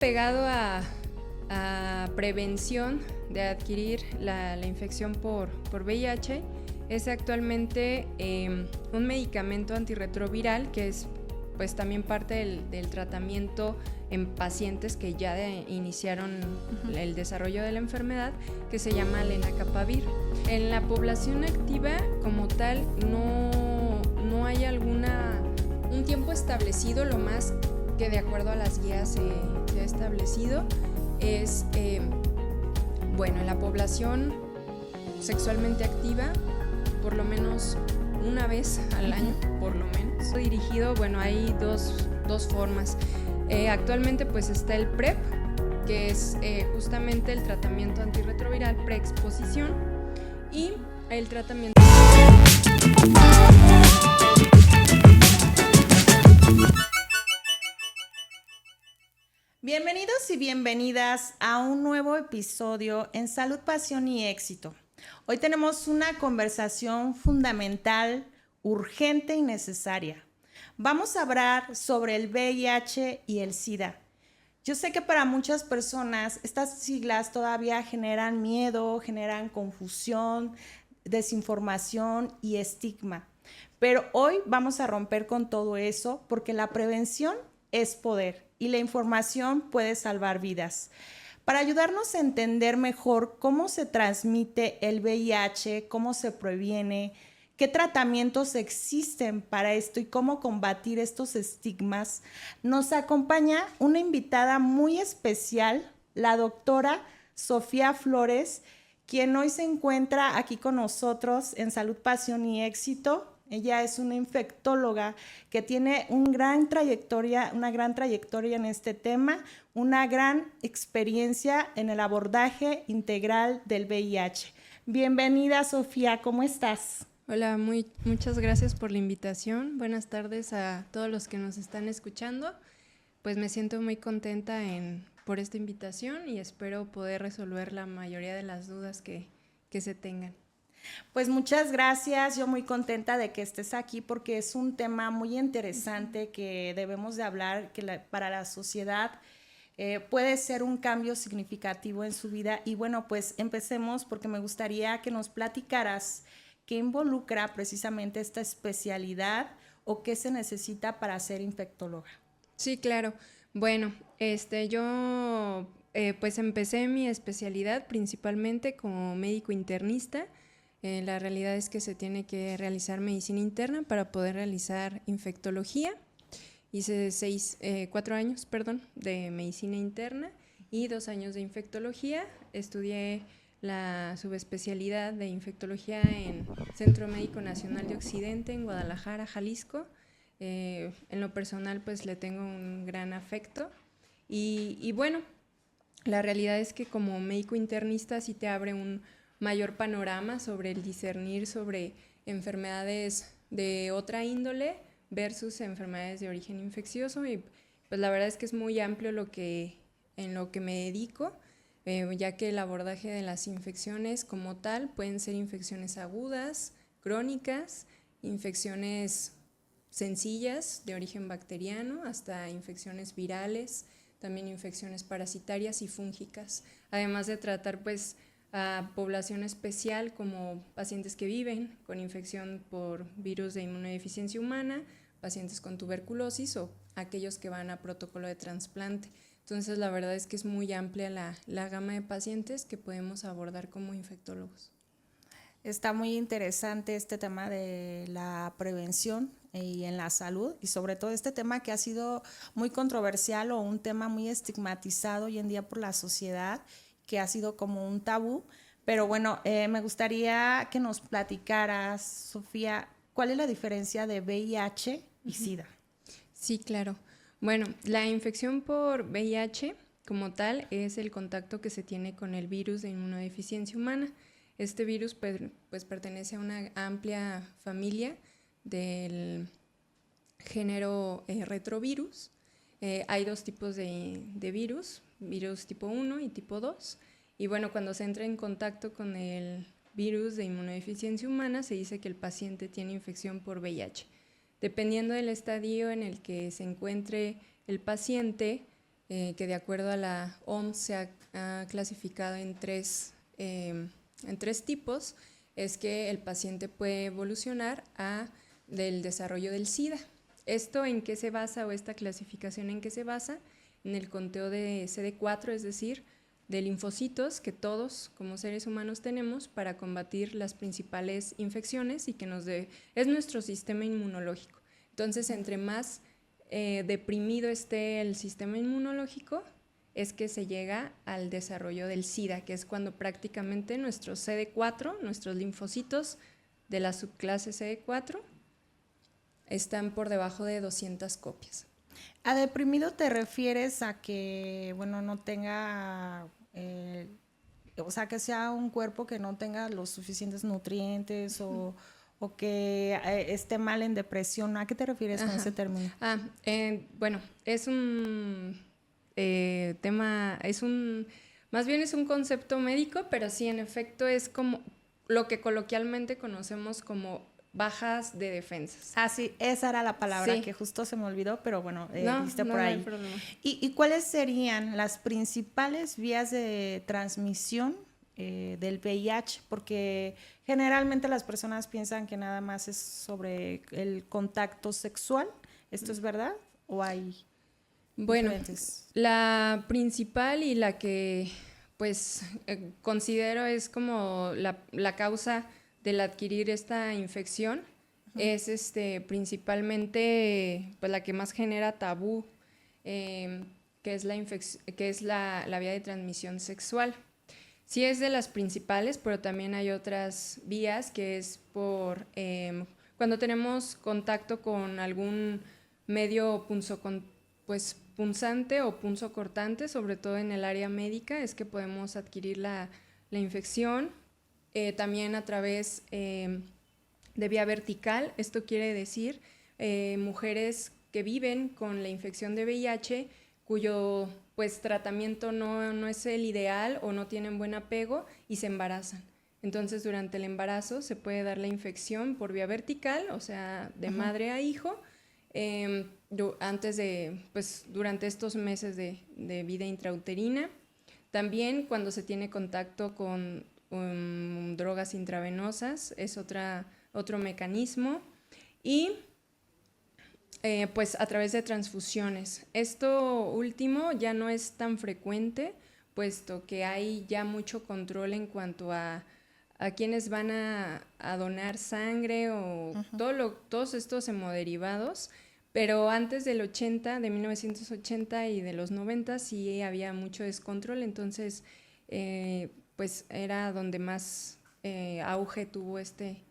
Pegado a prevención de adquirir la infección por VIH es actualmente un medicamento antirretroviral que es pues también parte del tratamiento en pacientes que ya iniciaron el desarrollo de la enfermedad, que se llama lenacapavir. En la población activa como tal no hay un tiempo establecido. Lo más que de acuerdo a las guías se ha establecido es en la población sexualmente activa por lo menos una vez al año, por lo menos. Dirigido, hay dos formas. Actualmente pues está el PrEP, que es justamente el tratamiento antirretroviral preexposición, y el tratamiento. Bienvenidos y bienvenidas a un nuevo episodio en Salud, Pasión y Éxito. Hoy tenemos una conversación fundamental, urgente y necesaria. Vamos a hablar sobre el VIH y el SIDA. Yo sé que para muchas personas estas siglas todavía generan miedo, generan confusión, desinformación y estigma. Pero hoy vamos a romper con todo eso porque la prevención es poder y la información puede salvar vidas. Para ayudarnos a entender mejor cómo se transmite el VIH, cómo se previene, qué tratamientos existen para esto y cómo combatir estos estigmas, nos acompaña una invitada muy especial, la doctora Sofía Flores, quien hoy se encuentra aquí con nosotros en Salud, Pasión y Éxito. Ella es una infectóloga que tiene una gran trayectoria en este tema, una gran experiencia en el abordaje integral del VIH. Bienvenida, Sofía, ¿cómo estás? Hola, muchas gracias por la invitación. Buenas tardes a todos los que nos están escuchando. Pues me siento muy contenta por esta invitación y espero poder resolver la mayoría de las dudas que se tengan. Pues muchas gracias, yo muy contenta de que estés aquí porque es un tema muy interesante que debemos de hablar, que para la sociedad puede ser un cambio significativo en su vida. Y bueno, pues empecemos porque me gustaría que nos platicaras qué involucra precisamente esta especialidad o qué se necesita para ser infectóloga. Sí, claro. Bueno, yo pues empecé mi especialidad principalmente como médico internista. La realidad es que se tiene que realizar medicina interna para poder realizar infectología. Hice 4 años de medicina interna y 2 años de infectología. Estudié la subespecialidad de infectología en Centro Médico Nacional de Occidente en Guadalajara, Jalisco. En lo personal pues le tengo un gran afecto y bueno, la realidad es que como médico internista sí te abre un mayor panorama sobre el discernir sobre enfermedades de otra índole versus enfermedades de origen infeccioso, y pues la verdad es que es muy amplio en lo que me dedico, ya que el abordaje de las infecciones como tal pueden ser infecciones agudas, crónicas, infecciones sencillas de origen bacteriano hasta infecciones virales, también infecciones parasitarias y fúngicas, además de tratar pues a población especial como pacientes que viven con infección por virus de inmunodeficiencia humana, pacientes con tuberculosis o aquellos que van a protocolo de trasplante. Entonces la verdad es que es muy amplia la gama de pacientes que podemos abordar como infectólogos. Está muy interesante este tema de la prevención y en la salud, y sobre todo este tema que ha sido muy controversial o un tema muy estigmatizado hoy en día por la sociedad, que ha sido como un tabú. Pero bueno, me gustaría que nos platicaras, Sofía, ¿cuál es la diferencia de VIH y SIDA? Sí, claro. Bueno, la infección por VIH como tal es el contacto que se tiene con el virus de inmunodeficiencia humana. Este virus pues pertenece a una amplia familia del género retrovirus. Hay 2 tipos de virus tipo 1 y tipo 2. Y bueno, cuando se entra en contacto con el virus de inmunodeficiencia humana, se dice que el paciente tiene infección por VIH. Dependiendo del estadio en el que se encuentre el paciente, que de acuerdo a la OMS se ha clasificado en tres tipos, es que el paciente puede evolucionar del desarrollo del SIDA. ¿Esto en qué se basa o esta clasificación en qué se basa? En el conteo de CD4, es decir, de linfocitos que todos como seres humanos tenemos para combatir las principales infecciones y que es nuestro sistema inmunológico. Entonces, entre más deprimido esté el sistema inmunológico, es que se llega al desarrollo del SIDA, que es cuando prácticamente nuestros CD4, nuestros linfocitos de la subclase CD4, están por debajo de 200 copias. ¿A deprimido te refieres a que, bueno, no tenga, o sea, que sea un cuerpo que no tenga los suficientes nutrientes o que esté mal en depresión? ¿A qué te refieres con ese término? Bueno, es un tema, más bien es un concepto médico, pero sí, en efecto, es como lo que coloquialmente conocemos como bajas de defensas. Ah, sí, esa era la palabra Sí. que justo se me olvidó, pero bueno, No, dijiste no, por no ahí. hay problema. ¿Y cuáles serían las principales vías de transmisión del VIH? Porque generalmente las personas piensan que nada más es sobre el contacto sexual. ¿Esto es verdad? ¿O hay diferentes? La principal y la que pues considero es como la causa del adquirir esta infección es principalmente pues la que más genera tabú, que es la vía de transmisión sexual. Sí es de las principales, pero también hay otras vías que es por cuando tenemos contacto con algún medio punzante o punzocortante, sobre todo en el área médica, es que podemos adquirir la infección. También a través de vía vertical, esto quiere decir mujeres que viven con la infección de VIH cuyo pues tratamiento no es el ideal o no tienen buen apego y se embarazan. Entonces durante el embarazo se puede dar la infección por vía vertical, o sea, de madre a hijo, durante estos meses de vida intrauterina. También cuando se tiene contacto con drogas intravenosas es otro mecanismo. Y pues a través de transfusiones. Esto último ya no es tan frecuente, puesto que hay ya mucho control en cuanto a quienes van a donar sangre o todos estos hemoderivados, pero antes de 1980 y de los 90 sí había mucho descontrol, entonces pues era donde más auge tuvo este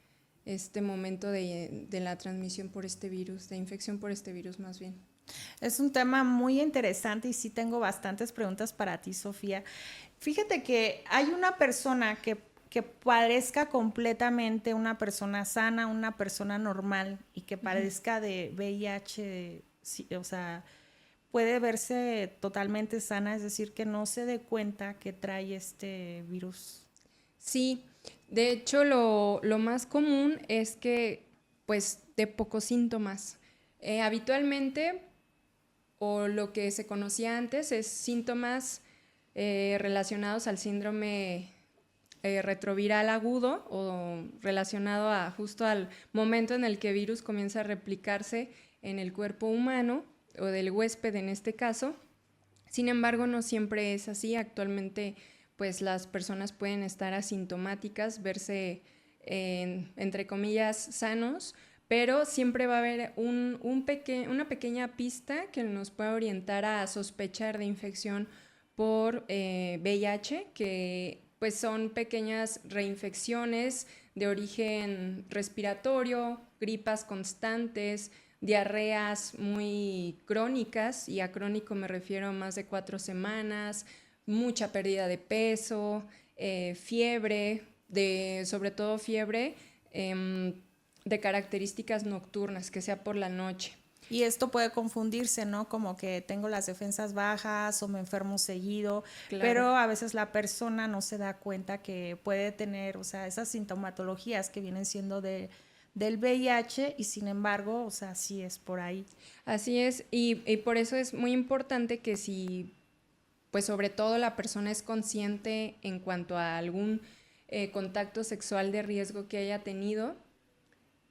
momento de la transmisión por este virus, de infección por este virus más bien. Es un tema muy interesante y sí tengo bastantes preguntas para ti, Sofía. Fíjate que hay una persona que parezca completamente una persona sana, una persona normal y que padezca de VIH, sí, o sea, puede verse totalmente sana, es decir, que no se dé cuenta que trae este virus. Sí, de hecho lo más común es que pues de pocos síntomas. Habitualmente, o lo que se conocía antes, es síntomas relacionados al síndrome retroviral agudo o relacionado justo al momento en el que el virus comienza a replicarse en el cuerpo humano o del huésped en este caso. Sin embargo, no siempre es así. Actualmente pues las personas pueden estar asintomáticas, verse entre comillas sanos, pero siempre va a haber una pequeña pista que nos puede orientar a sospechar de infección por VIH, que pues son pequeñas reinfecciones de origen respiratorio, gripas constantes, diarreas muy crónicas, y a crónico me refiero a más de 4 semanas, mucha pérdida de peso, fiebre, sobre todo fiebre de características nocturnas, que sea por la noche. Y esto puede confundirse, ¿no? Como que tengo las defensas bajas o me enfermo seguido, claro. Pero a veces la persona no se da cuenta que puede tener, o sea, esas sintomatologías que vienen siendo del del VIH y sin embargo, o sea, sí es por ahí. Así es, y por eso es muy importante que si, pues sobre todo la persona es consciente en cuanto a algún contacto sexual de riesgo que haya tenido,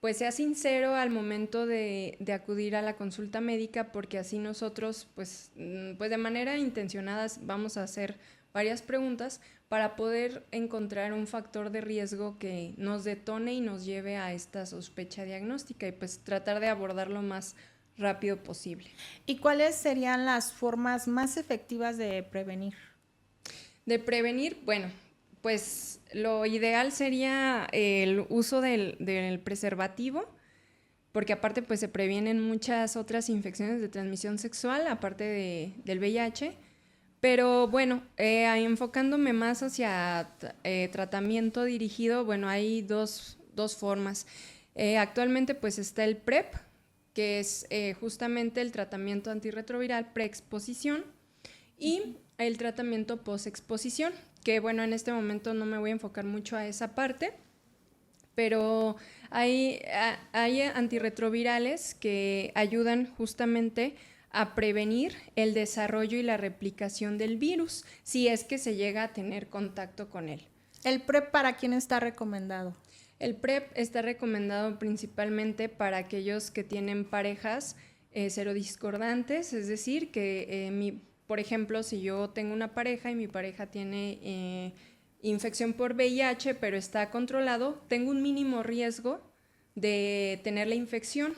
pues sea sincero al momento de acudir a la consulta médica, porque así nosotros, pues de manera intencionada vamos a hacer varias preguntas para poder encontrar un factor de riesgo que nos detone y nos lleve a esta sospecha diagnóstica y pues tratar de abordarlo más rápido posible. ¿Y cuáles serían las formas más efectivas de prevenir? De prevenir, bueno, pues lo ideal sería el uso del preservativo, porque aparte pues se previenen muchas otras infecciones de transmisión sexual, aparte del VIH. Pero bueno, enfocándome más hacia tratamiento dirigido, bueno, hay dos formas. Actualmente pues está el PrEP, que es justamente el tratamiento antirretroviral preexposición, y el tratamiento posexposición, que bueno, en este momento no me voy a enfocar mucho a esa parte, pero hay antirretrovirales que ayudan justamente a prevenir el desarrollo y la replicación del virus si es que se llega a tener contacto con él. ¿El PrEP para quién está recomendado? El PrEP está recomendado principalmente para aquellos que tienen parejas serodiscordantes, es decir, que por ejemplo, si yo tengo una pareja y mi pareja tiene infección por VIH, pero está controlado, tengo un mínimo riesgo de tener la infección.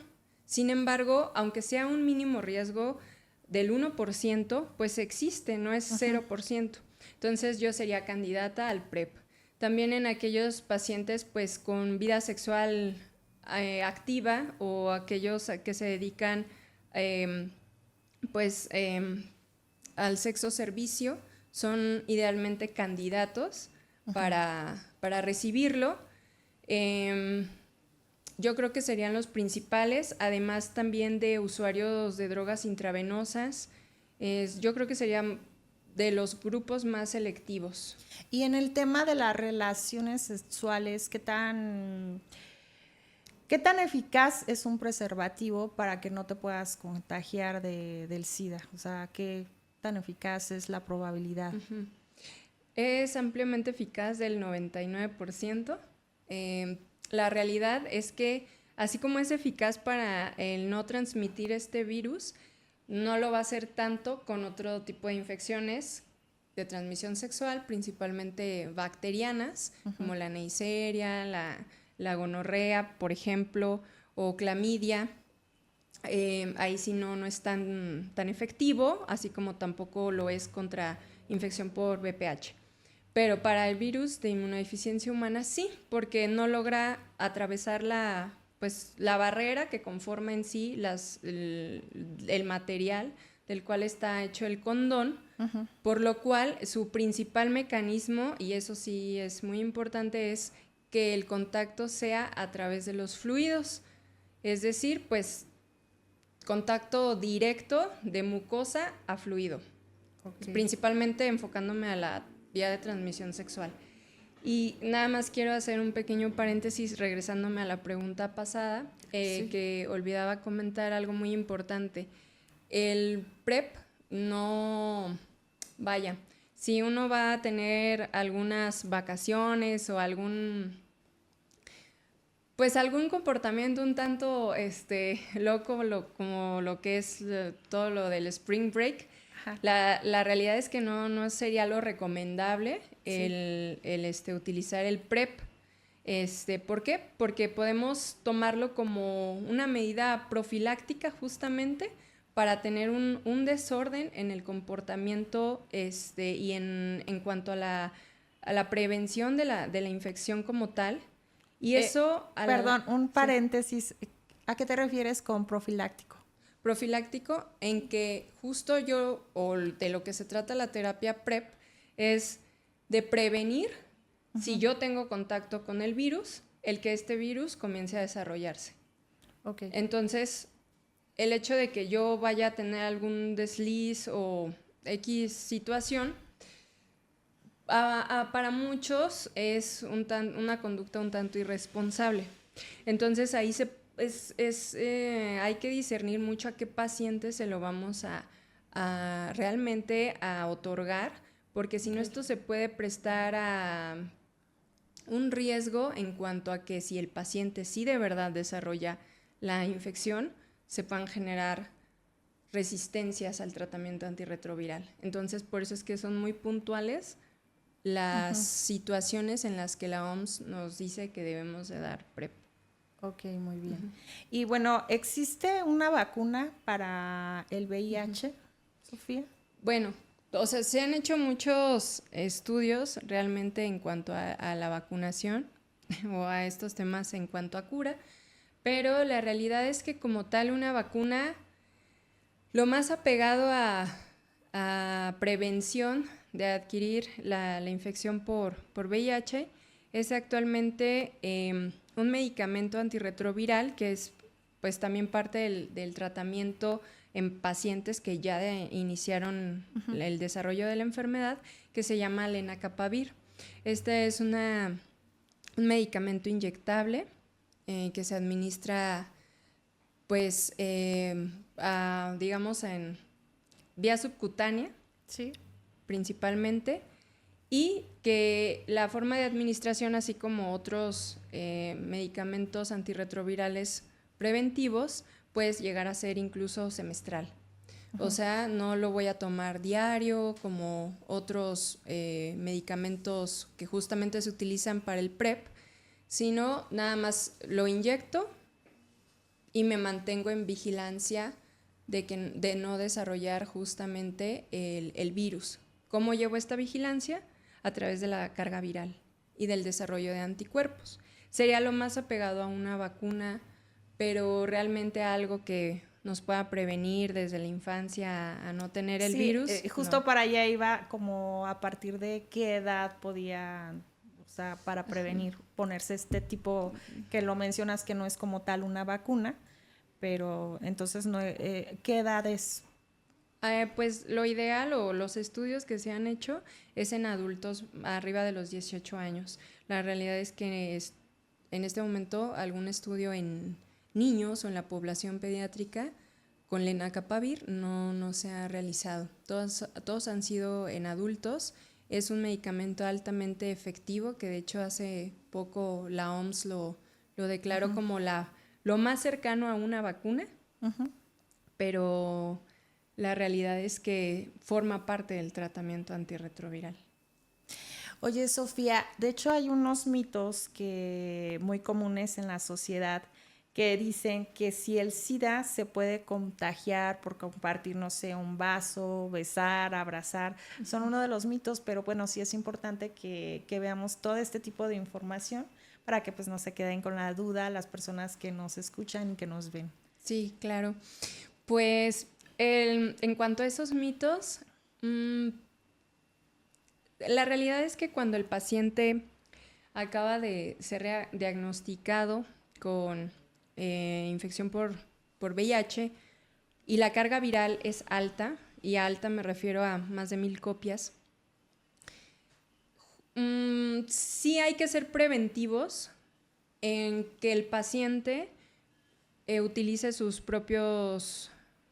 Sin embargo, aunque sea un mínimo riesgo del 1%, pues existe, no es 0%. Entonces yo sería candidata al PrEP. También en aquellos pacientes pues con vida sexual activa o aquellos que se dedican al sexo servicio, son idealmente candidatos para recibirlo. Yo creo que serían los principales, además también de usuarios de drogas intravenosas. Yo creo que serían de los grupos más selectivos. Y en el tema de las relaciones sexuales, ¿qué tan eficaz es un preservativo para que no te puedas contagiar del SIDA? O sea, ¿qué tan eficaz es la probabilidad? Es ampliamente eficaz del 99%. La realidad es que así como es eficaz para el no transmitir este virus, no lo va a hacer tanto con otro tipo de infecciones de transmisión sexual, principalmente bacterianas, como la Neisseria, la gonorrea, por ejemplo, o clamidia. Ahí sí no es tan efectivo, así como tampoco lo es contra infección por VPH. Pero para el virus de inmunodeficiencia humana sí, porque no logra atravesar la barrera que conforma en sí el material del cual está hecho el condón, por lo cual su principal mecanismo, y eso sí es muy importante, es que el contacto sea a través de los fluidos, es decir, pues contacto directo de mucosa a fluido, principalmente enfocándome a la vía de transmisión sexual. Y nada más quiero hacer un pequeño paréntesis regresándome a la pregunta pasada, que olvidaba comentar algo muy importante. El PrEP si uno va a tener algunas vacaciones o algún comportamiento un tanto loco, como lo que es todo lo del Spring Break, la realidad es que no sería lo recomendable el utilizar el PrEP. ¿Por qué? Porque podemos tomarlo como una medida profiláctica justamente para tener un desorden en el comportamiento y en cuanto a la prevención de la infección como tal. Y eso... un paréntesis. ¿A qué te refieres con profiláctico? Profiláctico en que justo o de lo que se trata la terapia PrEP es de prevenir, si yo tengo contacto con el virus, el que este virus comience a desarrollarse. Entonces, el hecho de que yo vaya a tener algún desliz o X situación, para muchos es una conducta un tanto irresponsable. Entonces ahí hay que discernir mucho a qué paciente se lo vamos a realmente a otorgar, porque si no esto se puede prestar a un riesgo en cuanto a que si el paciente sí de verdad desarrolla la infección, se puedan generar resistencias al tratamiento antirretroviral. Entonces, por eso es que son muy puntuales las situaciones en las que la OMS nos dice que debemos de dar PrEP. Ok, muy bien. Y bueno, ¿existe una vacuna para el VIH, Sofía? Bueno, o sea, se han hecho muchos estudios realmente en cuanto a la vacunación o a estos temas en cuanto a cura, pero la realidad es que como tal una vacuna, lo más apegado a prevención de adquirir la infección por VIH es actualmente un medicamento antirretroviral que es pues también parte del tratamiento en pacientes que ya iniciaron el desarrollo de la enfermedad, que se llama lenacapavir. Este es un medicamento inyectable que se administra pues digamos en vía subcutánea, sí, principalmente, y que la forma de administración, así como otros medicamentos antirretrovirales preventivos, puede llegar a ser incluso semestral. O sea, no lo voy a tomar diario como otros medicamentos que justamente se utilizan para el PrEP, sino nada más lo inyecto y me mantengo en vigilancia de no desarrollar justamente el virus. ¿Cómo llevo esta vigilancia? A través de la carga viral y del desarrollo de anticuerpos. Sería lo más apegado a una vacuna, pero realmente algo que nos pueda prevenir desde la infancia a no tener el virus. Justo no. para allá iba como a partir de qué edad podía, o sea, para prevenir ponerse este tipo, que lo mencionas que no es como tal una vacuna, pero entonces no, ¿qué edad es? Pues lo ideal o los estudios que se han hecho es en adultos arriba de los 18 años. La realidad es que en este momento algún estudio en niños o en la población pediátrica con lenacapavir no se ha realizado. Todos han sido en adultos. Es un medicamento altamente efectivo que de hecho hace poco la OMS lo declaró como lo más cercano a una vacuna, pero la realidad es que forma parte del tratamiento antirretroviral. Oye, Sofía, de hecho hay unos mitos que muy comunes en la sociedad que dicen que si el SIDA se puede contagiar por compartir, no sé, un vaso, besar, abrazar, son uno de los mitos, pero bueno, sí es importante que veamos todo este tipo de información para que pues no se queden con la duda las personas que nos escuchan y que nos ven. Sí, claro. Pues en cuanto a esos mitos, la realidad es que cuando el paciente acaba de ser diagnosticado con infección por VIH y la carga viral es alta, y alta me refiero a más de 1000 copias, sí hay que ser preventivos en que el paciente utilice sus propios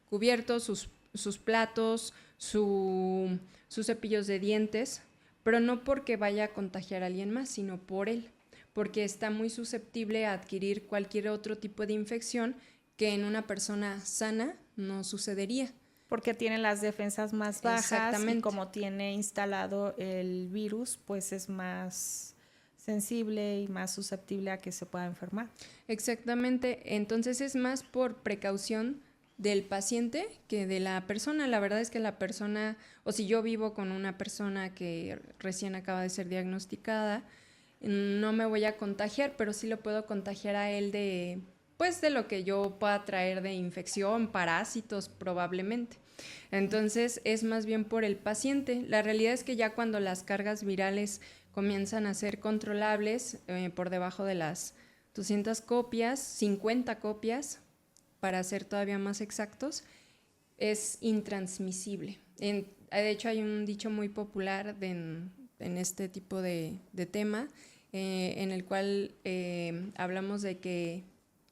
cubiertos, sus platos, sus cepillos de dientes, pero no porque vaya a contagiar a alguien más, sino por él, porque está muy susceptible a adquirir cualquier otro tipo de infección que en una persona sana no sucedería. Porque tiene las defensas más bajas y como tiene instalado el virus, pues es más sensible y más susceptible a que se pueda enfermar. Exactamente, entonces es más por precaución del paciente que de la persona. La verdad es que la persona, o si yo vivo con una persona que recién acaba de ser diagnosticada, no me voy a contagiar, pero sí lo puedo contagiar a él de lo que yo pueda traer de infección, parásitos probablemente. Entonces es más bien por el paciente. La realidad es que ya cuando las cargas virales comienzan a ser controlables por debajo de las 200 copias, 50 copias, para ser todavía más exactos, es intransmisible. De hecho hay un dicho muy popular en este tipo de tema en el cual hablamos de que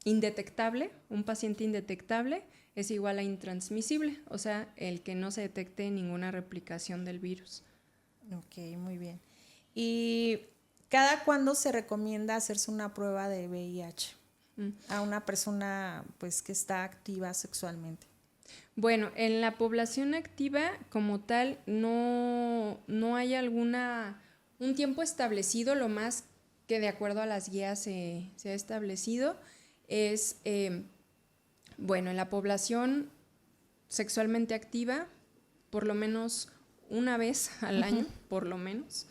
indetectable, un paciente indetectable es igual a intransmisible, o sea, el que no se detecte ninguna replicación del virus. Ok, muy bien. ¿Y cada cuándo se recomienda hacerse una prueba de VIH a una persona pues que está activa sexualmente? Bueno, en la población activa como tal no hay un tiempo establecido, lo más que de acuerdo a las guías se ha establecido es, bueno, en la población sexualmente activa, por lo menos una vez al año, por lo menos.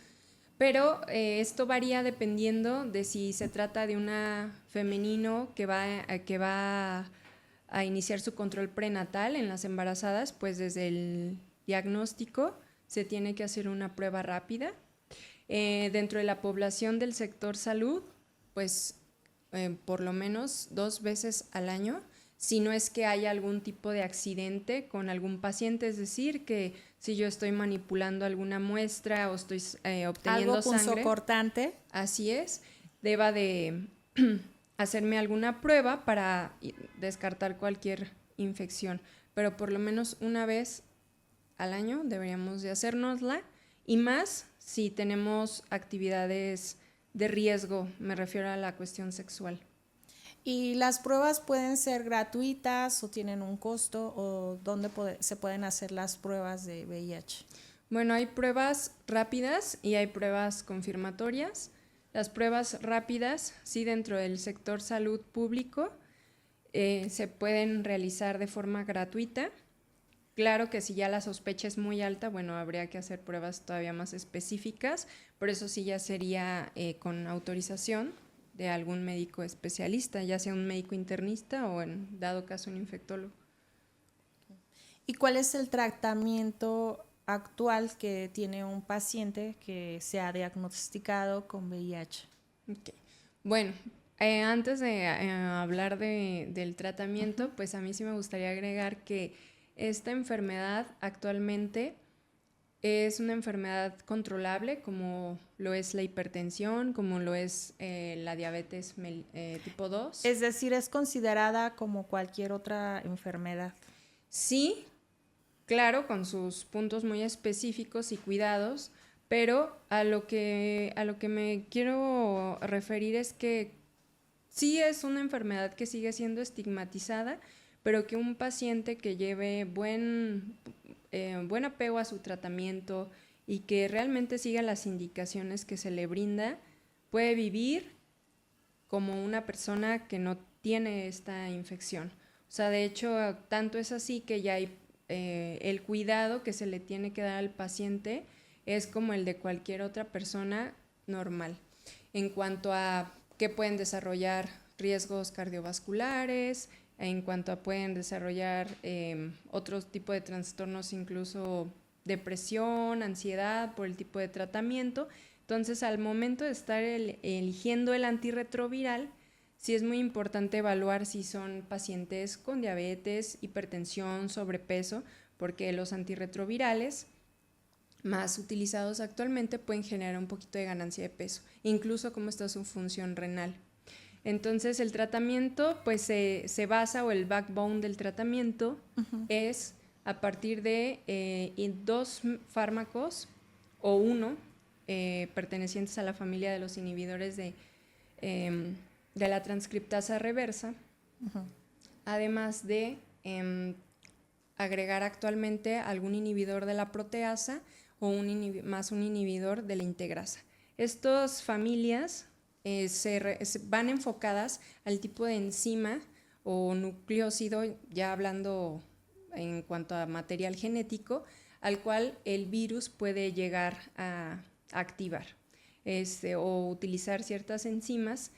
Pero esto varía dependiendo de si se trata de una femenino que va a iniciar su control prenatal en las embarazadas, pues desde el diagnóstico se tiene que hacer una prueba rápida. Dentro de la población del sector salud, pues por lo menos 2 veces al año, si no es que haya algún tipo de accidente con algún paciente, es decir, que si yo estoy manipulando alguna muestra o estoy obteniendo ¿Algo sangre, punzocortante? así es, deba de hacerme alguna prueba para descartar cualquier infección, pero por lo menos una vez al año deberíamos de hacérnosla, y más si tenemos actividades de riesgo, me refiero a la cuestión sexual. ¿Y las pruebas pueden ser gratuitas o tienen un costo o dónde se pueden hacer las pruebas de VIH? Bueno, hay pruebas rápidas y hay pruebas confirmatorias. Las pruebas rápidas, sí, dentro del sector salud público, se pueden realizar de forma gratuita. Claro que si ya la sospecha es muy alta, bueno, habría que hacer pruebas todavía más específicas, pero eso sí ya sería con autorización de algún médico especialista, ya sea un médico internista o en dado caso un infectólogo. ¿Y cuál es el tratamiento actual que tiene un paciente que se ha diagnosticado con VIH? Okay. Bueno, antes de hablar del tratamiento, pues a mí sí me gustaría agregar que esta enfermedad actualmente es una enfermedad controlable, como lo es la hipertensión, como lo es la diabetes tipo 2. Es decir, es considerada como cualquier otra enfermedad. Sí, claro, con sus puntos muy específicos y cuidados, pero a lo que me quiero referir es que sí es una enfermedad que sigue siendo estigmatizada, pero que un paciente que lleve buen apego a su tratamiento y que realmente siga las indicaciones que se le brinda, puede vivir como una persona que no tiene esta infección. O sea, de hecho, tanto es así que ya hay el cuidado que se le tiene que dar al paciente es como el de cualquier otra persona normal. En cuanto a que pueden desarrollar riesgos cardiovasculares, en cuanto a pueden desarrollar otro tipo de trastornos, incluso depresión, ansiedad por el tipo de tratamiento. Entonces, al momento de estar eligiendo el antirretroviral, sí es muy importante evaluar si son pacientes con diabetes, hipertensión, sobrepeso, porque los antirretrovirales más utilizados actualmente pueden generar un poquito de ganancia de peso, incluso cómo está su función renal. Entonces el tratamiento pues se basa, o el backbone del tratamiento es a partir de 2 fármacos o uno pertenecientes a la familia de los inhibidores de la transcriptasa reversa, además de agregar actualmente algún inhibidor de la proteasa o un inhibidor de la integrasa. Estas familias van enfocadas al tipo de enzima o nucleócido, ya hablando en cuanto a material genético, al cual el virus puede llegar a activar o utilizar ciertas enzimas,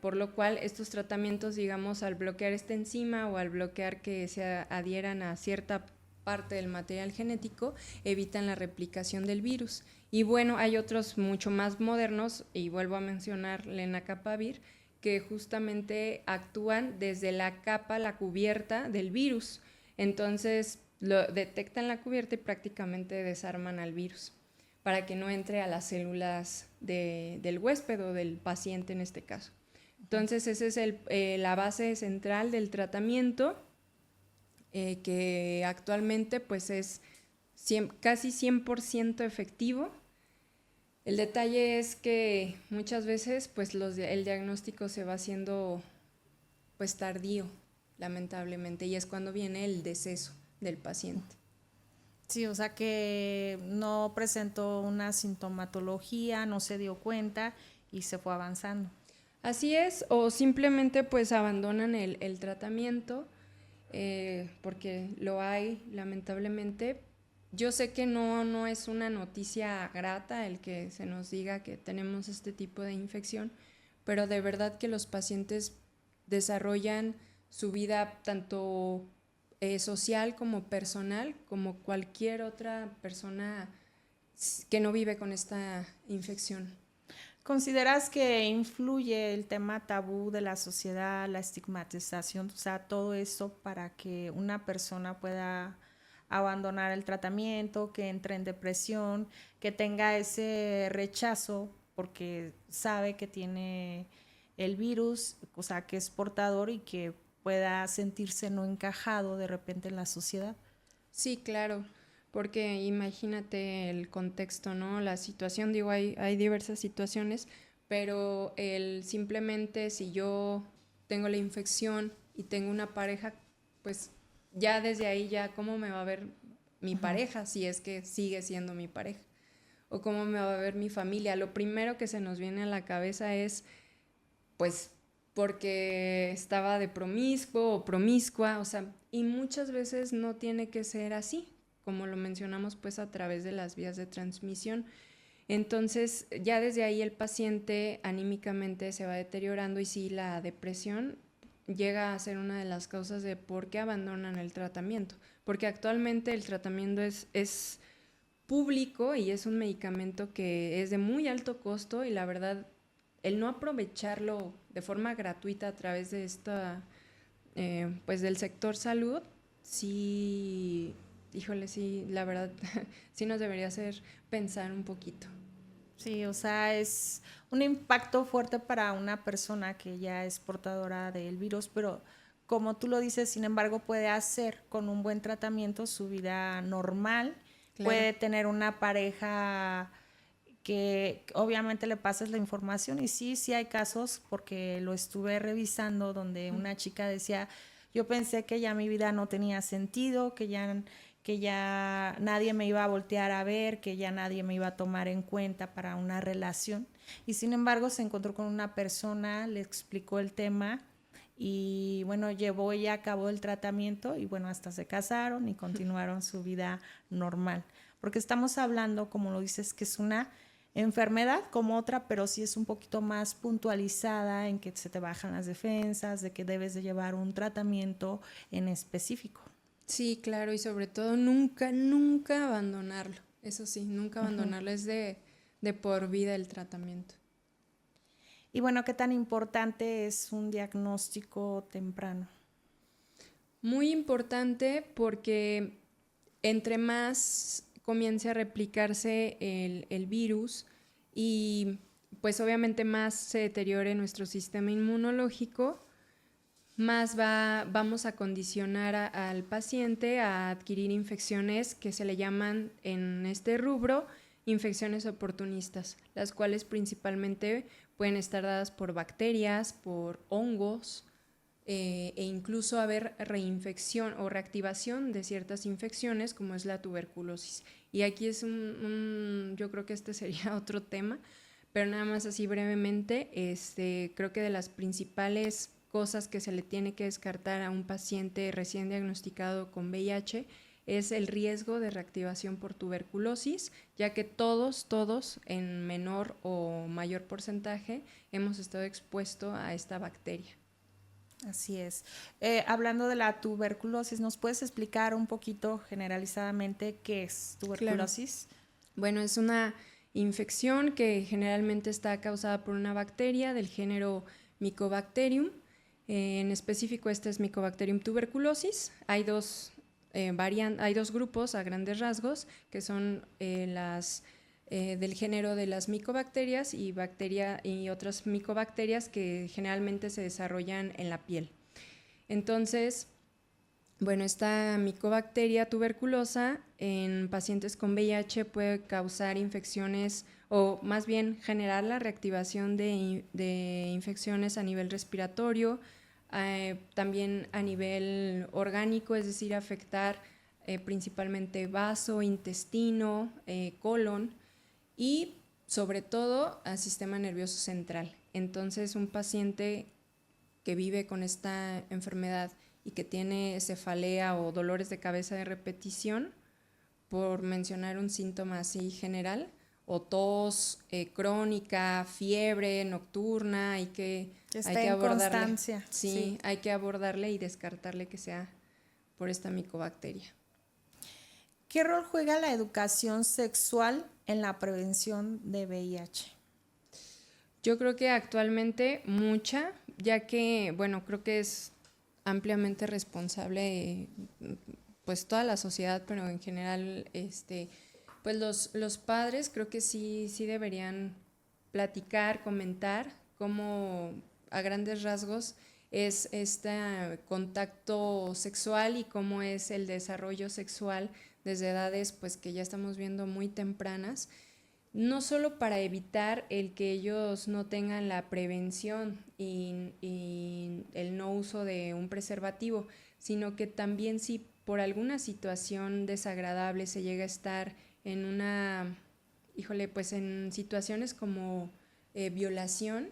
por lo cual estos tratamientos, digamos, al bloquear esta enzima o al bloquear que se adhieran a cierta parte del material genético, evitan la replicación del virus. Y bueno, hay otros mucho más modernos, y vuelvo a mencionar lenacapavir, que justamente actúan desde la capa, la cubierta del virus. Entonces lo detectan la cubierta y prácticamente desarman al virus. para que no entre a las células del huésped o del paciente en este caso. Entonces, esa es la base central del tratamiento, que actualmente pues es casi 100% efectivo. El detalle es que muchas veces pues el diagnóstico se va haciendo pues tardío, lamentablemente, y es cuando viene el deceso del paciente. Sí, o sea que no presentó una sintomatología, no se dio cuenta y se fue avanzando. Así es, o simplemente pues abandonan el tratamiento, porque lo hay, lamentablemente. Yo sé que no es una noticia grata el que se nos diga que tenemos este tipo de infección, pero de verdad que los pacientes desarrollan su vida tanto social como personal, como cualquier otra persona que no vive con esta infección. ¿Consideras que influye el tema tabú de la sociedad, la estigmatización, o sea, todo eso para que una persona pueda abandonar el tratamiento, que entre en depresión, que tenga ese rechazo porque sabe que tiene el virus, o sea, que es portador y que pueda sentirse no encajado de repente en la sociedad? Sí, claro, porque imagínate el contexto, ¿no? La situación, digo, hay diversas situaciones, pero simplemente si yo tengo la infección y tengo una pareja, pues ya desde ahí ya cómo me va a ver mi pareja, si es que sigue siendo mi pareja, o cómo me va a ver mi familia. Lo primero que se nos viene a la cabeza es, pues, porque estaba de promiscuo o promiscua, o sea, y muchas veces no tiene que ser así, como lo mencionamos pues a través de las vías de transmisión. Entonces, ya desde ahí el paciente anímicamente se va deteriorando, y sí, la depresión llega a ser una de las causas de por qué abandonan el tratamiento, porque actualmente el tratamiento es público y es un medicamento que es de muy alto costo, y la verdad el no aprovecharlo de forma gratuita a través de pues del sector salud, sí, híjole, sí, la verdad, sí nos debería hacer pensar un poquito. Sí, o sea, es un impacto fuerte para una persona que ya es portadora del virus, pero como tú lo dices, sin embargo, puede hacer con un buen tratamiento su vida normal, Claro. puede tener una pareja que obviamente le pasas la información y sí, sí hay casos, porque lo estuve revisando, donde una chica decía, yo pensé que ya mi vida no tenía sentido, que ya nadie me iba a voltear a ver, que ya nadie me iba a tomar en cuenta para una relación. Y sin embargo se encontró con una persona, le explicó el tema y bueno, llevó ella a cabo el tratamiento y bueno, hasta se casaron y continuaron su vida normal. Porque estamos hablando, como lo dices, que es una enfermedad como otra, pero sí es un poquito más puntualizada en que se te bajan las defensas, de que debes de llevar un tratamiento en específico. Sí, claro, y sobre todo nunca abandonarlo. Eso sí, nunca abandonarlo, es de por vida el tratamiento. Y bueno, ¿qué tan importante es un diagnóstico temprano? Muy importante, porque entre más comience a replicarse el virus, y pues obviamente más se deteriore nuestro sistema inmunológico, más vamos a condicionar al paciente a adquirir infecciones que se le llaman en este rubro infecciones oportunistas, las cuales principalmente pueden estar dadas por bacterias, por hongos, e incluso haber reinfección o reactivación de ciertas infecciones, como es la tuberculosis. Y aquí es yo creo que este sería otro tema, pero nada más así brevemente, creo que de las principales cosas que se le tiene que descartar a un paciente recién diagnosticado con VIH es el riesgo de reactivación por tuberculosis, ya que todos en menor o mayor porcentaje hemos estado expuestos a esta bacteria. Así es. Hablando de la tuberculosis, ¿nos puedes explicar un poquito generalizadamente qué es tuberculosis? Claro. Bueno, es una infección que generalmente está causada por una bacteria del género Mycobacterium. En específico, este es Mycobacterium tuberculosis. Hay dos grupos a grandes rasgos, que son las del género de las micobacterias y otras micobacterias que generalmente se desarrollan en la piel. Entonces, bueno, esta micobacteria tuberculosa en pacientes con VIH puede causar infecciones o más bien generar la reactivación de infecciones a nivel respiratorio, también a nivel orgánico, es decir, afectar principalmente vaso, intestino, colon y sobre todo al sistema nervioso central. Entonces, un paciente que vive con esta enfermedad y que tiene cefalea o dolores de cabeza de repetición, por mencionar un síntoma así general, o tos crónica, fiebre nocturna, hay que abordarle. Constancia. Sí, hay que abordarle y descartarle que sea por esta micobacteria. ¿Qué rol juega la educación sexual en la prevención de VIH? Yo creo que actualmente mucha, ya que, bueno, creo que es ampliamente responsable pues toda la sociedad, pero en general pues los padres creo que sí deberían platicar, comentar cómo a grandes rasgos es este contacto sexual y cómo es el desarrollo sexual desde edades pues que ya estamos viendo muy tempranas, no solo para evitar el que ellos no tengan la prevención y el no uso de un preservativo, sino que también si por alguna situación desagradable se llega a estar en pues en situaciones como violación,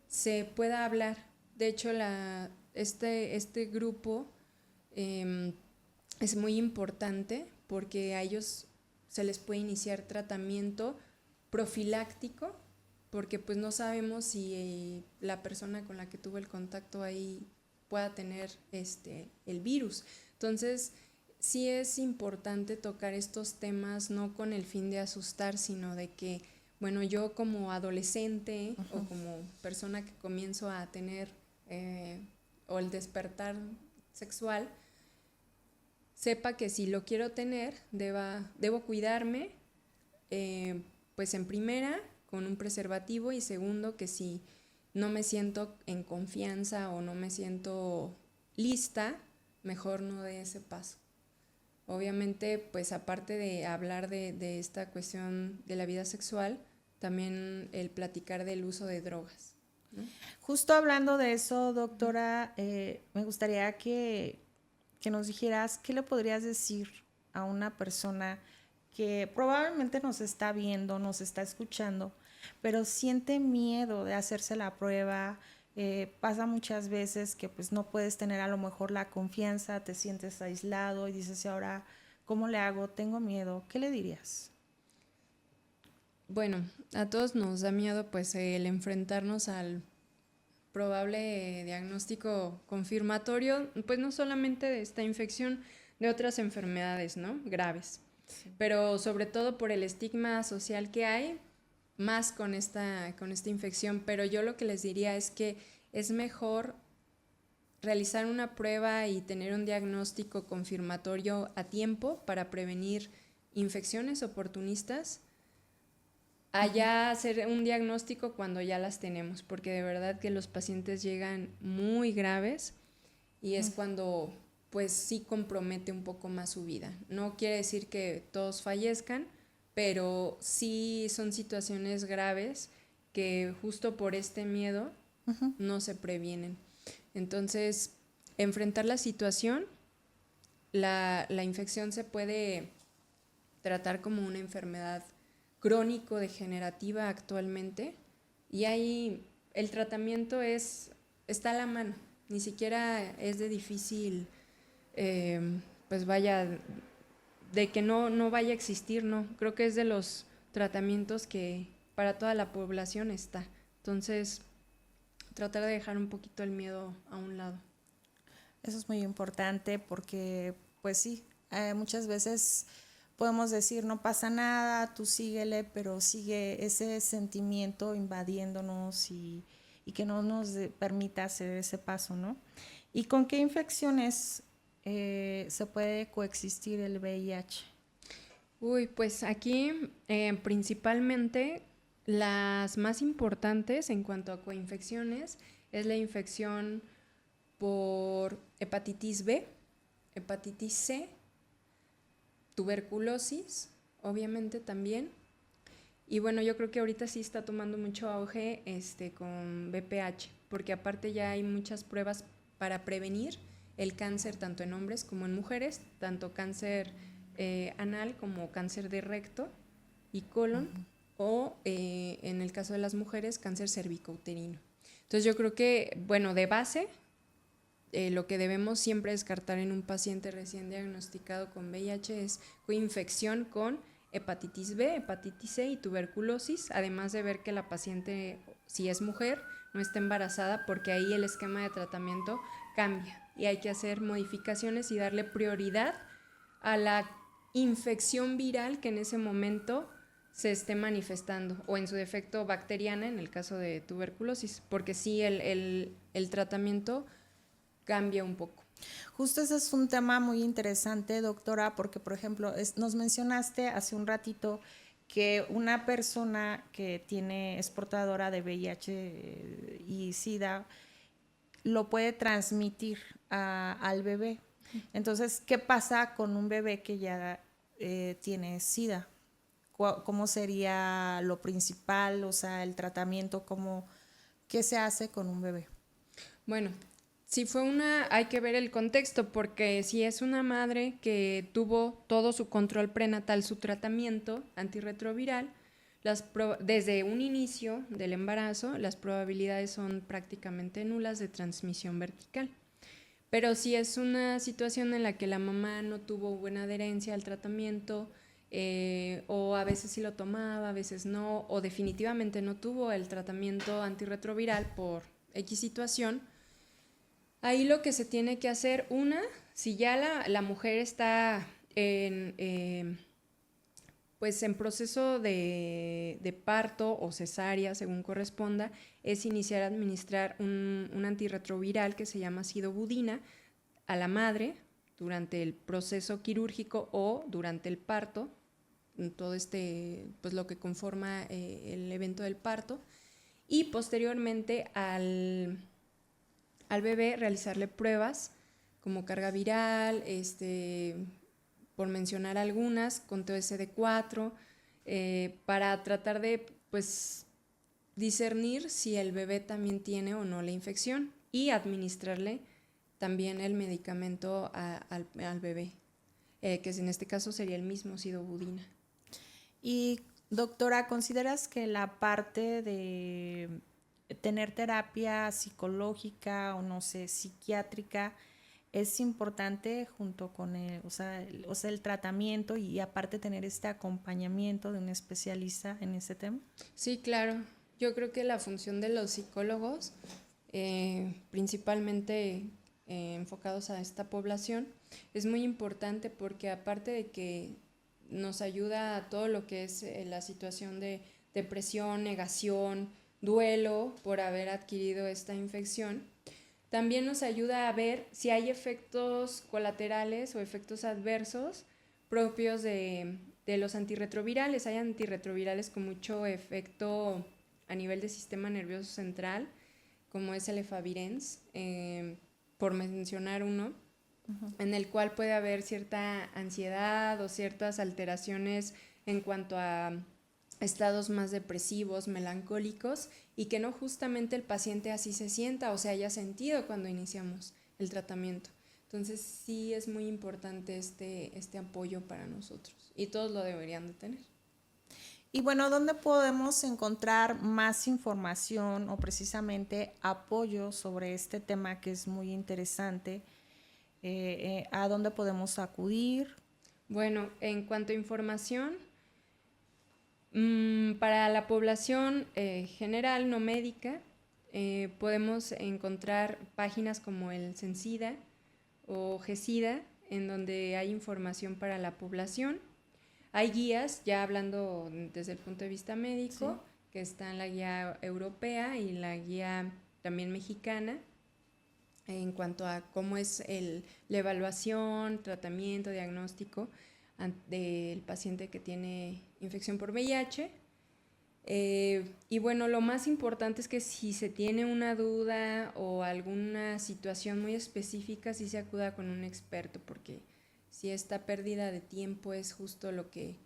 se pueda hablar. De hecho, este grupo es muy importante porque a ellos se les puede iniciar tratamiento profiláctico, porque pues no sabemos si la persona con la que tuvo el contacto ahí pueda tener el virus. Entonces, sí es importante tocar estos temas no con el fin de asustar, sino de que, bueno, yo como adolescente o como persona que comienzo a tener o el despertar sexual, sepa que si lo quiero tener, debo cuidarme, pues en primera, con un preservativo, y segundo, que si no me siento en confianza o no me siento lista, mejor no dé ese paso. Obviamente, pues aparte de hablar de esta cuestión de la vida sexual, también el platicar del uso de drogas, ¿no? Justo hablando de eso, doctora, me gustaría que nos dijeras qué le podrías decir a una persona que probablemente nos está viendo, nos está escuchando, pero siente miedo de hacerse la prueba. Pasa muchas veces que pues no puedes tener a lo mejor la confianza, te sientes aislado y dices, ¿y ahora cómo le hago? Tengo miedo. ¿Qué le dirías? Bueno, a todos nos da miedo pues el enfrentarnos al probable diagnóstico confirmatorio, pues no solamente de esta infección, de otras enfermedades, ¿no? Graves. Sí. Pero sobre todo por el estigma social que hay, más con esta infección. Pero yo lo que les diría es que es mejor realizar una prueba y tener un diagnóstico confirmatorio a tiempo para prevenir infecciones oportunistas, allá hacer un diagnóstico cuando ya las tenemos, porque de verdad que los pacientes llegan muy graves y es cuando pues sí compromete un poco más su vida. No quiere decir que todos fallezcan, pero sí son situaciones graves que justo por este miedo no se previenen. Entonces, enfrentar la situación, la infección se puede tratar como una enfermedad crónico-degenerativa actualmente, y ahí el tratamiento está a la mano, ni siquiera es de difícil, pues vaya, de que no vaya a existir, no, creo que es de los tratamientos que para toda la población está. Entonces, tratar de dejar un poquito el miedo a un lado. Eso es muy importante porque, pues sí, muchas veces podemos decir, no pasa nada, tú síguele, pero sigue ese sentimiento invadiéndonos y que no nos permita hacer ese paso, ¿no? ¿Y con qué infecciones se puede coexistir el VIH? Uy, pues aquí principalmente las más importantes en cuanto a coinfecciones es la infección por hepatitis B, hepatitis C, tuberculosis, obviamente también. Y bueno, yo creo que ahorita sí está tomando mucho auge con BPH, porque aparte ya hay muchas pruebas para prevenir el cáncer tanto en hombres como en mujeres, tanto cáncer anal como cáncer de recto y colon, o en el caso de las mujeres, cáncer cervicouterino. Entonces yo creo que, bueno, de base, lo que debemos siempre descartar en un paciente recién diagnosticado con VIH es coinfección con hepatitis B, hepatitis C y tuberculosis, además de ver que la paciente, si es mujer, no está embarazada, porque ahí el esquema de tratamiento cambia y hay que hacer modificaciones y darle prioridad a la infección viral que en ese momento se esté manifestando, o en su defecto bacteriana en el caso de tuberculosis, porque sí el tratamiento cambia un poco. Justo ese es un tema muy interesante, doctora, porque, por ejemplo, nos mencionaste hace un ratito que una persona que es portadora de VIH y SIDA lo puede transmitir al bebé. Entonces, ¿qué pasa con un bebé que ya tiene SIDA? ¿Cómo sería lo principal? O sea, el tratamiento, ¿qué se hace con un bebé? Bueno, si fue hay que ver el contexto, porque si es una madre que tuvo todo su control prenatal, su tratamiento antirretroviral, desde un inicio del embarazo, las probabilidades son prácticamente nulas de transmisión vertical. Pero si es una situación en la que la mamá no tuvo buena adherencia al tratamiento, o a veces sí lo tomaba, a veces no, o definitivamente no tuvo el tratamiento antirretroviral por X situación, ahí lo que se tiene que hacer, si ya la mujer está pues en proceso de parto o cesárea, según corresponda, es iniciar a administrar un antirretroviral que se llama sidobudina a la madre durante el proceso quirúrgico o durante el parto, todo pues lo que conforma el evento del parto, y posteriormente al bebé realizarle pruebas como carga viral, por mencionar algunas, conteo SD4, para tratar de pues discernir si el bebé también tiene o no la infección y administrarle también el medicamento al bebé, que en este caso sería el mismo sidobudina. Y doctora, ¿consideras que la parte de tener terapia psicológica o no sé, psiquiátrica es importante junto con el tratamiento y aparte tener este acompañamiento de un especialista en ese tema? Sí, claro. Yo creo que la función de los psicólogos, principalmente enfocados a esta población, es muy importante porque aparte de que nos ayuda a todo lo que es la situación de depresión, negación, duelo por haber adquirido esta infección, también nos ayuda a ver si hay efectos colaterales o efectos adversos propios de los antirretrovirales. Hay antirretrovirales con mucho efecto a nivel del sistema nervioso central, como es el efavirenz, por mencionar uno, en el cual puede haber cierta ansiedad o ciertas alteraciones en cuanto a estados más depresivos, melancólicos, y que no justamente el paciente así se sienta o se haya sentido cuando iniciamos el tratamiento. Entonces sí es muy importante este apoyo para nosotros y todos lo deberían de tener. Y bueno, ¿dónde podemos encontrar más información o precisamente apoyo sobre este tema que es muy interesante? ¿A dónde podemos acudir? Bueno, en cuanto a información, para la población general, no médica, podemos encontrar páginas como el Cencida o GESIDA, en donde hay información para la población. Hay guías, ya hablando desde el punto de vista médico, sí, que está en la guía europea y la guía también mexicana, en cuanto a cómo es la evaluación, tratamiento, diagnóstico. del paciente que tiene infección por VIH. Y bueno, lo más importante es que si se tiene una duda o alguna situación muy específica, sí se acuda con un experto, porque si esta pérdida de tiempo es justo lo que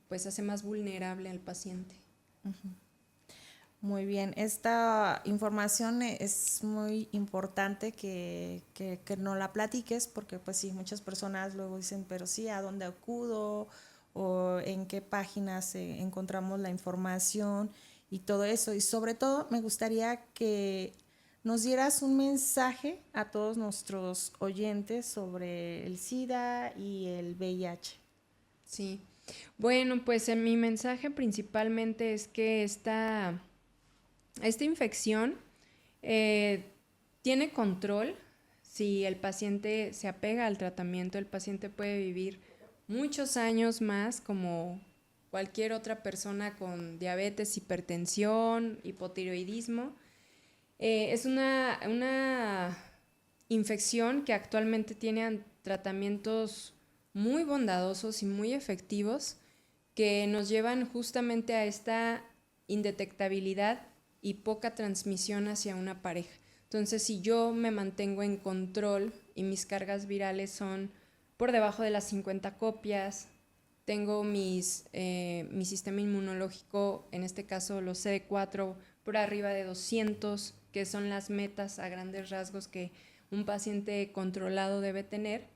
pues hace más vulnerable al paciente. Muy bien, esta información es muy importante que no la platiques, porque pues sí, muchas personas luego dicen, pero sí, ¿a dónde acudo? O en qué páginas encontramos la información y todo eso. Y sobre todo me gustaría que nos dieras un mensaje a todos nuestros oyentes sobre el SIDA y el VIH. Sí, bueno, pues en mi mensaje principalmente es que esta infección tiene control. Si el paciente se apega al tratamiento, el paciente puede vivir muchos años más como cualquier otra persona con diabetes, hipertensión, hipotiroidismo. Es una infección que actualmente tiene tratamientos muy bondadosos y muy efectivos que nos llevan justamente a esta indetectabilidad y poca transmisión hacia una pareja. Entonces, si yo me mantengo en control y mis cargas virales son por debajo de las 50 copias, tengo mi sistema inmunológico, en este caso los CD4, por arriba de 200, que son las metas a grandes rasgos que un paciente controlado debe tener.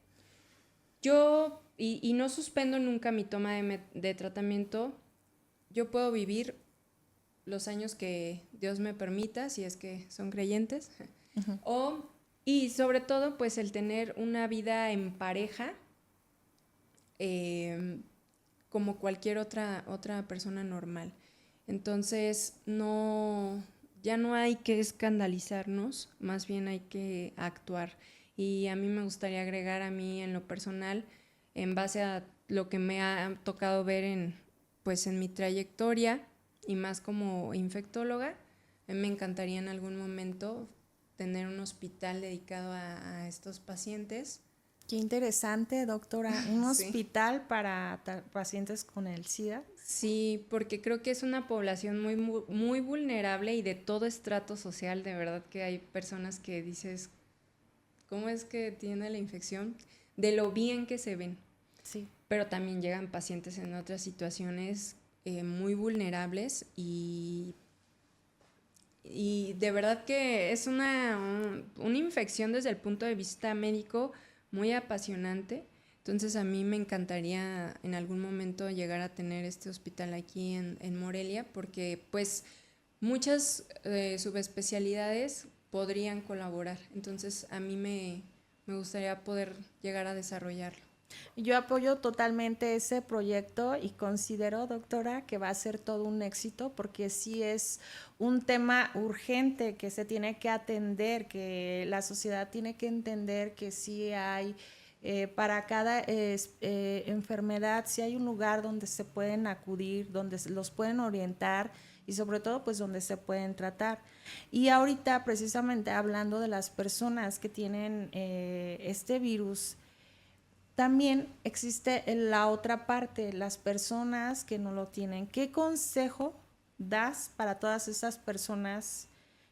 Yo, y no suspendo nunca mi toma de tratamiento, yo puedo vivir los años que Dios me permita, si es que son creyentes, y sobre todo pues el tener una vida en pareja, como cualquier otra persona normal. Entonces ya no hay que escandalizarnos, más bien hay que actuar. Y a mí me gustaría agregar a mí en lo personal, en base a lo que me ha tocado ver en mi trayectoria y más como infectóloga, me encantaría en algún momento tener un hospital dedicado a estos pacientes. Qué interesante, doctora. Un Sí. hospital para pacientes con el SIDA. Sí, porque creo que es una población muy vulnerable y de todo estrato social. De verdad que hay personas que dices, ¿cómo es que tiene la infección? De lo bien que se ven. Sí. Pero también llegan pacientes en otras situaciones muy vulnerables y de verdad que es una infección desde el punto de vista médico muy apasionante. Entonces a mí me encantaría en algún momento llegar a tener este hospital aquí en Morelia, porque pues muchas subespecialidades podrían colaborar. Entonces a mí me gustaría poder llegar a desarrollarlo. Yo apoyo totalmente ese proyecto y considero, doctora, que va a ser todo un éxito porque sí es un tema urgente que se tiene que atender, que la sociedad tiene que entender que sí hay, para cada enfermedad, sí hay un lugar donde se pueden acudir, donde los pueden orientar y sobre todo pues donde se pueden tratar. Y ahorita precisamente hablando de las personas que tienen este virus, también existe la otra parte, las personas que no lo tienen. ¿Qué consejo das para todas esas personas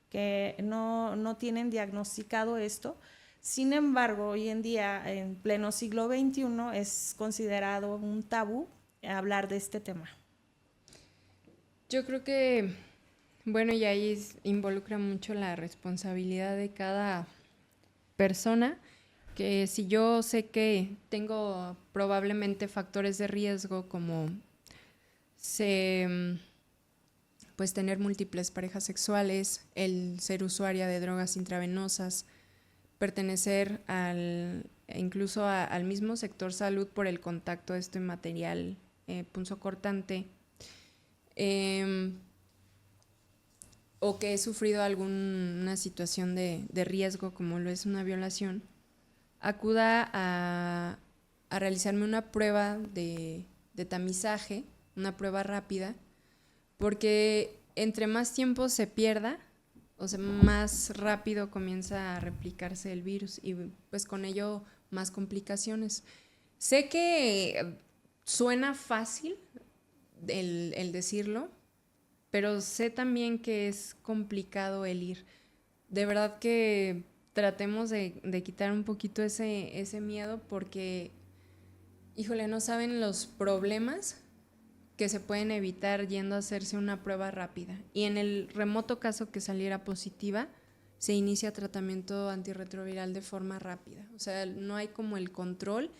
que no tienen diagnosticado esto? Sin embargo, hoy en día, en pleno siglo XXI, es considerado un tabú hablar de este tema. Yo creo que, bueno, y ahí involucra mucho la responsabilidad de cada persona, que si yo sé que tengo probablemente factores de riesgo como pues tener múltiples parejas sexuales, el ser usuaria de drogas intravenosas, pertenecer incluso al mismo sector salud por el contacto de este material punzocortante, o que he sufrido alguna situación de riesgo como lo es una violación, acuda a realizarme una prueba de tamizaje, una prueba rápida, porque entre más tiempo se pierda, o sea, más rápido comienza a replicarse el virus y pues con ello más complicaciones. Sé que suena fácil el decirlo, pero sé también que es complicado el ir. De verdad que tratemos de quitar un poquito ese miedo porque, híjole, no saben los problemas que se pueden evitar yendo a hacerse una prueba rápida. Y en el remoto caso que saliera positiva, se inicia tratamiento antirretroviral de forma rápida. O sea, no hay como el control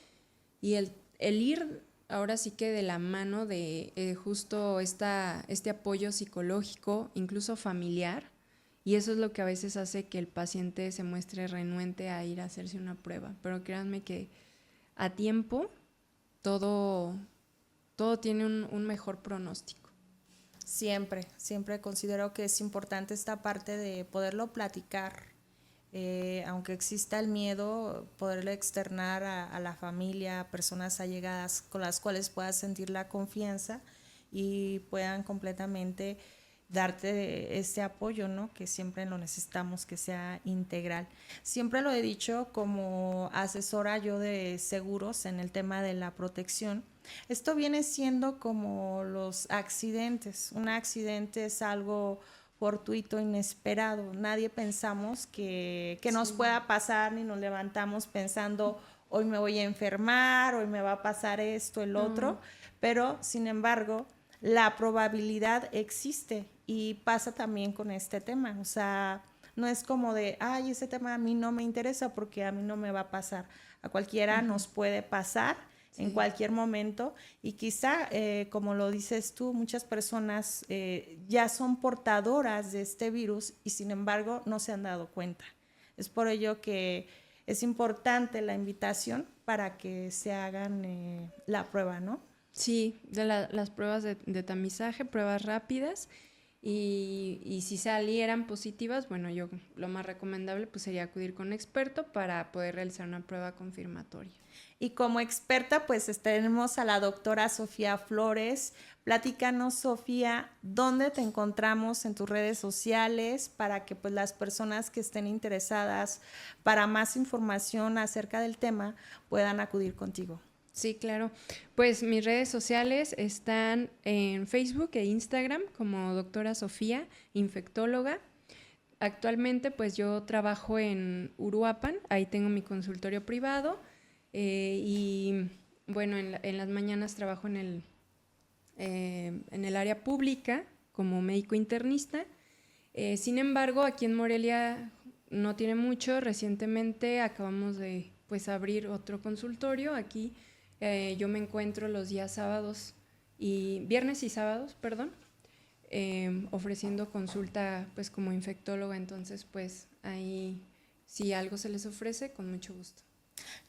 y el ir ahora sí que de la mano de justo este apoyo psicológico, incluso familiar, y eso es lo que a veces hace que el paciente se muestre renuente a ir a hacerse una prueba. Pero créanme que a tiempo todo tiene un mejor pronóstico. Siempre considero que es importante esta parte de poderlo platicar, aunque exista el miedo, poderlo externar a la familia, a personas allegadas con las cuales puedas sentir la confianza y puedan completamente darte ese apoyo, ¿no? Que siempre lo necesitamos, que sea integral. Siempre lo he dicho como asesora yo de seguros en el tema de la protección. Esto viene siendo como los accidentes. Un accidente es algo fortuito, inesperado. Nadie pensamos que nos pueda pasar, ni nos levantamos pensando hoy me voy a enfermar, hoy me va a pasar esto, el otro, pero sin embargo la probabilidad existe y pasa también con este tema. O sea, no es como de, ay, ese tema a mí no me interesa porque a mí no me va a pasar. A cualquiera nos puede pasar en cualquier momento y quizá, como lo dices tú, muchas personas ya son portadoras de este virus y sin embargo no se han dado cuenta. Es por ello que es importante la invitación para que se hagan la prueba, ¿no? Sí, las pruebas de tamizaje, pruebas rápidas y si salieran positivas, bueno, yo lo más recomendable pues sería acudir con un experto para poder realizar una prueba confirmatoria. Y como experta, pues tenemos a la doctora Sofía Flores. Platícanos, Sofía, ¿dónde te encontramos en tus redes sociales para que pues las personas que estén interesadas para más información acerca del tema puedan acudir contigo? Sí, claro. Pues mis redes sociales están en Facebook e Instagram como doctora Sofía, infectóloga. Actualmente pues yo trabajo en Uruapan, ahí tengo mi consultorio privado y bueno, en las mañanas trabajo en el área pública como médico internista. Sin embargo, aquí en Morelia no tiene mucho, recientemente acabamos de pues abrir otro consultorio aquí. Yo me encuentro los días sábados y viernes y sábados, ofreciendo consulta pues como infectóloga, entonces pues ahí si algo se les ofrece, con mucho gusto.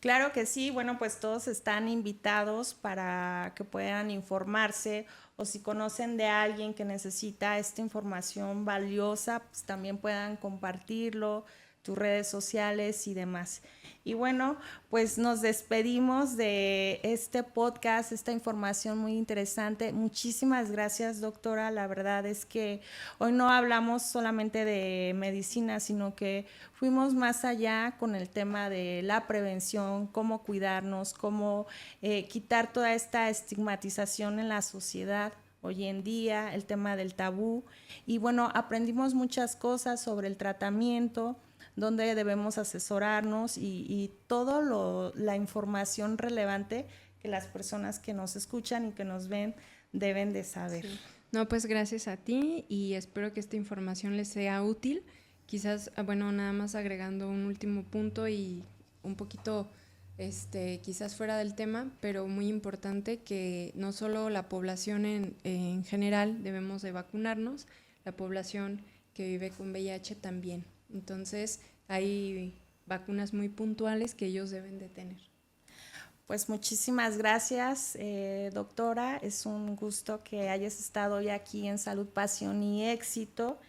Claro que sí, bueno, pues todos están invitados para que puedan informarse o si conocen de alguien que necesita esta información valiosa, pues también puedan compartirlo, tus redes sociales y demás. Y bueno, pues nos despedimos de este podcast, esta información muy interesante. Muchísimas gracias, doctora. La verdad es que hoy no hablamos solamente de medicina, sino que fuimos más allá con el tema de la prevención, cómo cuidarnos, cómo quitar toda esta estigmatización en la sociedad hoy en día, el tema del tabú. Y bueno, aprendimos muchas cosas sobre el tratamiento, dónde debemos asesorarnos y toda la información relevante que las personas que nos escuchan y que nos ven deben de saber. Sí. No, pues gracias a ti y espero que esta información les sea útil. Quizás, bueno, nada más agregando un último punto y un poquito quizás fuera del tema, pero muy importante que no solo la población en general debemos de vacunarnos, la población que vive con VIH también. Entonces, hay vacunas muy puntuales que ellos deben de tener. Pues muchísimas gracias, doctora. Es un gusto que hayas estado hoy aquí en Salud, Pasión y Éxito.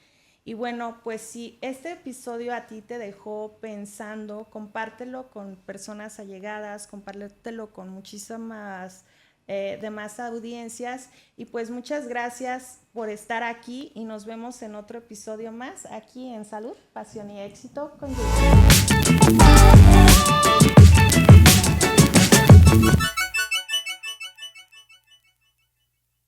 Y bueno, pues si este episodio a ti te dejó pensando, compártelo con personas allegadas, compártelo con muchísimas demás audiencias y pues muchas gracias por estar aquí y nos vemos en otro episodio más aquí en Salud, Pasión y Éxito con Julia.